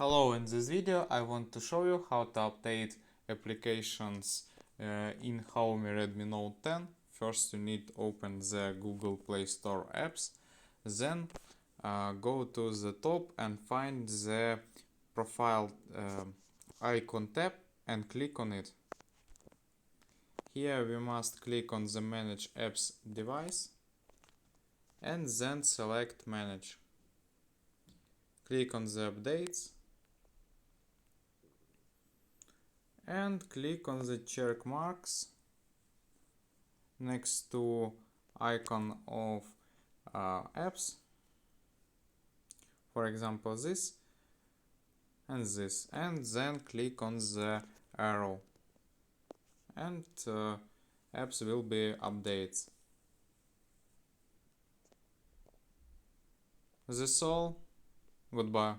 Hello, in this video I want to show you how to update applications in XIAOMI Redmi Note 10. First you need to open the Google Play Store apps, then go to the top and find the profile icon tab and click on it. Here we must click on the Manage Apps device and then select Manage. Click on the updates and click on the check marks next to icon of apps, for example this and this, and then click on the arrow and apps will be updated. That's all. Goodbye.